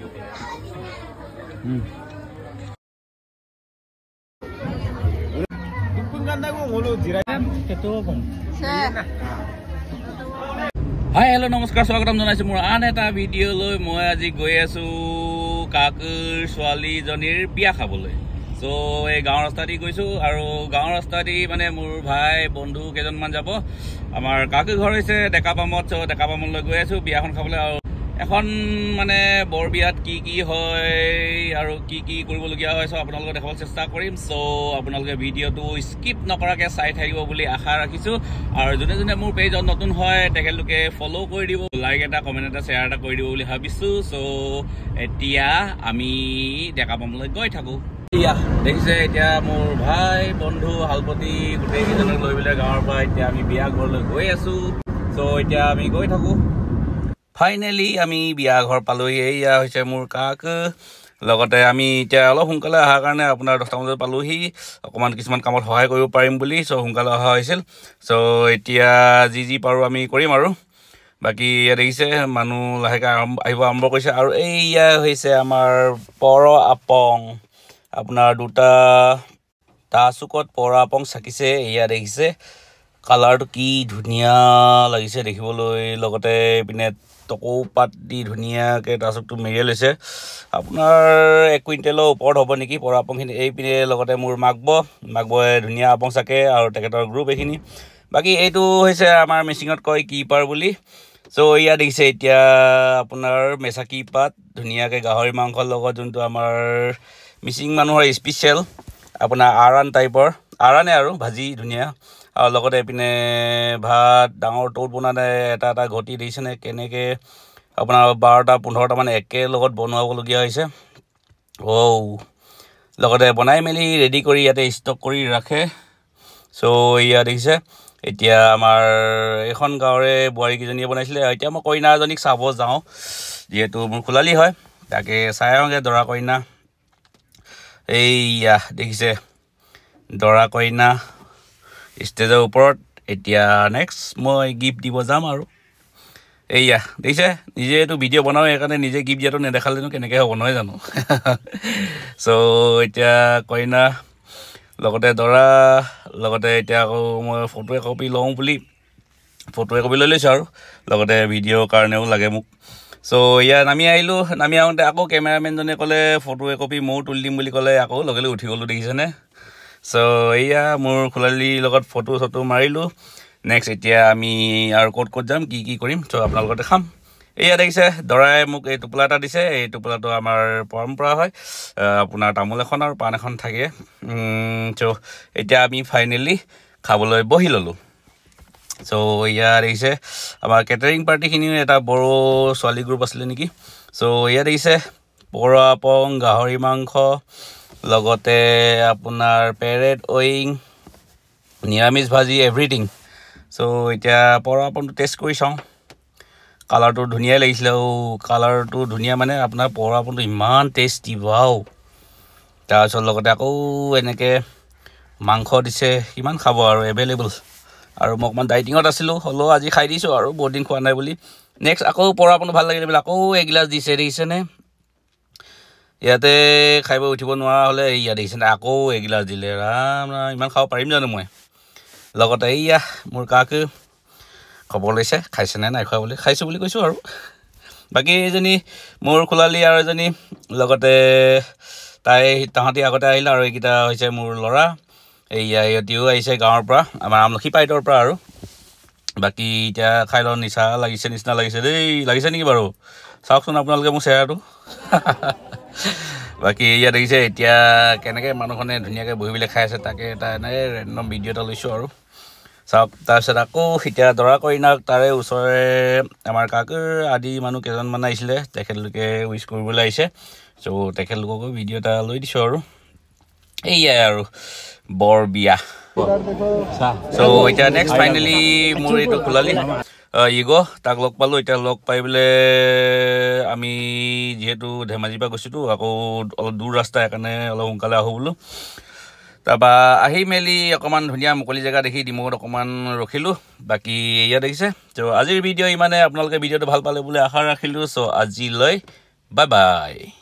Hai, hello, namaskar, swagotam janaisu মোৰ আন এটা ভিডিঅ লৈ মই আজি গৈ আছো কাকুৰ ছোৱালী জনীৰ বিয়া খাবলৈ। সো এই গাঁৱৰ ৰাস্তা দি গৈছো আৰু গাঁৱৰ ৰাস্তা দি মানে মোৰ ভাই বন্ধু কেইজনমান যাব। আমাৰ কাকুৰ ঘৰ হৈছে ডেকাপামত, সো ডেকাপামলৈ গৈ আছো বিয়াখন খাবলৈ। আৰু এখন মানে বৰ বিয়াত কি কি হয় আৰু কি কি কৰিবলগীয়া হয় সো আপোনালোকক দেখাবলৈ চেষ্টা কৰিম। সো আপোনালোকে ভিডিঅ'টো স্কিপ নকৰাকৈ চাই থাকিব বুলি আশা ৰাখিছোঁ। আৰু যোনে যোনে মোৰ পেজত নতুন হয় তেখেতলোকে ফ'ল' কৰি দিব, লাইক এটা, কমেণ্ট এটা, শ্বেয়াৰ এটা কৰি দিব বুলি ভাবিছোঁ। সো এতিয়া আমি ডেকাপামলৈ গৈ থাকোঁ। দেখিছে এতিয়া মোৰ ভাই বন্ধু হালপতি গোটেইকেইজনক লৈ পেলাই গাঁৱৰ পৰা এতিয়া আমি বিয়া ঘৰলৈ গৈ আছোঁ। সো এতিয়া আমি গৈ থাকোঁ। ফাইনেলি আমি বিয়া ঘৰ পালোহি। এয়া হৈছে মোৰ কাকু। লগতে আমি এতিয়া অলপ সোনকালে অহাৰ কাৰণে আপোনাৰ 10টা বজাত পালোহি, অকণমান কিছুমান কামত সহায় কৰিব পাৰিম বুলি। চ' সোনকালে অহা হৈছিল। চ' এতিয়া যি পাৰোঁ আমি কৰিম আৰু বাকী ইয়াত দেখিছে মানুহ লাহেকৈ আহিব আৰম্ভ কৰিছে। আৰু এইয়া হৈছে আমাৰ পৰ আপং, আপোনাৰ দুটা চুকত পৰ আপং চাকিছে। এয়া দেখিছে কালাৰটো কি ধুনীয়া লাগিছে দেখিবলৈ। লগতে এইপিনে টকৌ পাত দি ধুনীয়াকৈ চুকটো মেৰিয়াই লৈছে। আপোনাৰ 1 কুইণ্টেলৰ ওপৰত হ'ব নেকি পৰ আপংখিনি। এইপিনে লগতে মোৰ মাকবই ধুনীয়া আপং চাকে আৰু তেখেতৰ গ্ৰুপ এইখিনি। বাকী এইটো হৈছে আমাৰ মিচিঙত কয় কিপাৰ বুলি। চ' এয়া দেখিছে এতিয়া আপোনাৰ মেচাকি পাত ধুনীয়াকৈ গাহৰি মাংসৰ লগত, যোনটো আমাৰ মিচিং মানুহৰ স্পেচিয়েল আপোনাৰ আৰান টাইপৰ, আৰানে আৰু ভাজি ধুনীয়া। আৰু লগতে এইপিনে ভাত ডাঙৰ টৌত বনালে এটা এটা ঘটি দিছেনে কেনেকৈ আপোনাৰ 12টা 15টা মানে একেলগত বনোৱাবলগীয়া হৈছে। লগতে বনাই মেলি ৰেডি কৰি ইয়াতে ষ্টক কৰি ৰাখে। চ' এয়া দেখিছে এতিয়া আমাৰ এইখন গাঁৱৰে বোৱাৰীকেইজনীয়ে বনাইছিলে। এতিয়া মই কইনা এজনীক চাব যাওঁ, যিহেতু মোৰ খোলালি হয়, তাকে চাই আহোঁগৈ দৰা কইনা। এইয়া দেখিছে দৰা কইনা ষ্টেজৰ ওপৰত। এতিয়া নেক্সট মই গিফ্ট দিব যাম আৰু এইয়া দেখিছে নিজেতো ভিডিঅ' বনাওঁ, সেইকাৰণে নিজে গিফ্ট দিয়াটো নেদেখালেনো কেনেকৈ হ'ব নহয় জানো। চ' এতিয়া কইনা লগতে দৰা, লগতে এতিয়া আকৌ মই ফটো একপি লওঁ বুলি ফটো একপি লৈ লৈছোঁ আৰু লগতে ভিডিঅ'ৰ কাৰণেও লাগে মোক। চ' ইয়াত নামি আহিলোঁ। নামি আহোঁতে আকৌ কেমেৰামেনজনে ক'লে ফটো একপি ময়ো তুলি দিম বুলি ক'লে, আকৌ লগে লগে উঠি গ'লোঁ দেখিছেনে। চ' এয়া মোৰ খোলালিৰ লগত ফটো মাৰিলোঁ। নেক্সট এতিয়া আমি আৰু ক'ত যাম কি কৰিম চ' আপোনালোকক দেখাম। এয়া দেখিছে দৰাই মোক এই টোপোলা এটা দিছে। এই টোপোলাটো আমাৰ পৰম্পৰা হয়, আপোনাৰ তামোল এখন আৰু পাণ এখন থাকে। চ' এতিয়া আমি ফাইনেলি খাবলৈ বহি ল'লোঁ। চ' এয়া দেখিছে আমাৰ কেটাৰিং পাৰ্টিখিনিও এটা বড়ো ছোৱালী গ্ৰুপ আছিলে নেকি। চ' এয়া দেখিছে পৰ আপং, গাহৰি মাংস, লগতে আপোনাৰ পেৰেট ৱিং, নিৰামিষ ভাজি, এভৰিথিং। চ' এতিয়া পৰ আপংটো টেষ্ট কৰি চাওঁ। কালাৰটো ধুনীয়াই লাগিছিলে। কালাৰটো ধুনীয়া মানে আপোনাৰ পৰ আপংটো ইমান টেষ্টি বাও। তাৰপিছত লগতে আকৌ এনেকৈ মাংস দিছে, কিমান খাব আৰু এভেইলেবল। আৰু মই অকণমান ডাইটিঙত আছিলোঁ, হ'লেও আজি খাই দিছোঁ আৰু বহুত দিন খোৱা নাই বুলি। নেক্সট আকৌ পৰ আপংটো ভাল লাগিলে বোলে আকৌ এগিলাচ দিছে দেখিছেনে। ইয়াতে খাই উঠিব নোৱাৰা হ'লে ইয়াত দেখিছেনে আকৌ এগিলাচ দিলে। ৰাম ইমান খাব পাৰিম জানো মই। লগতে এইয়া মোৰ কাকু খবৰ লৈছে খাইছেনে নাই খোৱা বুলি। খাইছোঁ বুলি কৈছোঁ আৰু বাকী এজনী মোৰ খোলালি আৰু এজনী, লগতে তাহাঁতি আগতে আহিলে। আৰু এইকেইটা হৈছে মোৰ ল'ৰা। এইয়া ইহঁতিও আহিছে গাঁৱৰ পৰা, আমাৰ আমলখি পাইটৰ পৰা। আৰু বাকী এতিয়া খাই লওঁ, নিচা লাগিছে নিচিনা লাগিছে দেই। লাগিছে নেকি বাৰু চাওকচোন আপোনালোকে মোৰ চেহেৰাটো। বাকী এয়া দেখিছে এতিয়া কেনেকৈ মানুহখনে ধুনীয়াকৈ বহি পেলাই খাই আছে, তাকে এটা এনেকৈ ৰেণ্ডম ভিডিঅ' এটা লৈছোঁ আৰু চাওক। তাৰপিছত আকৌ এতিয়া দৰা কইনাক তাৰে ওচৰৰে আমাৰ কাকুৰ আদি মানুহ কেইজনমান আহিছিলে, তেখেতলোকে উইচ কৰিবলৈ আহিছে। চ' তেখেতলোককো ভিডিঅ' এটা লৈ দিছোঁ আৰু এইয়াই আৰু বৰ বিয়া। চ' এতিয়া নেক্সট ফাইনেলি মোৰ এইটো খোলালি তাক লগ পালোঁ। এতিয়া লগ পাই পেলাই আমি যিহেতু ধেমাজিৰ পৰা গৈছোঁতো, আকৌ অলপ দূৰ ৰাস্তা, সেইকাৰণে অলপ সোনকালে আহোঁ বোলো। তাৰপৰা আহি মেলি অকণমান ধুনীয়া মুকলি জেগা দেখি ডিমৌত অকণমান ৰখিলোঁ। বাকী এয়া দেখিছে। চ' আজিৰ ভিডিঅ' ইমানে। আপোনালোকে ভিডিঅ'টো ভাল পালে বুলি আশা ৰাখিলোঁ। চ' আজিলৈ বাই বাই।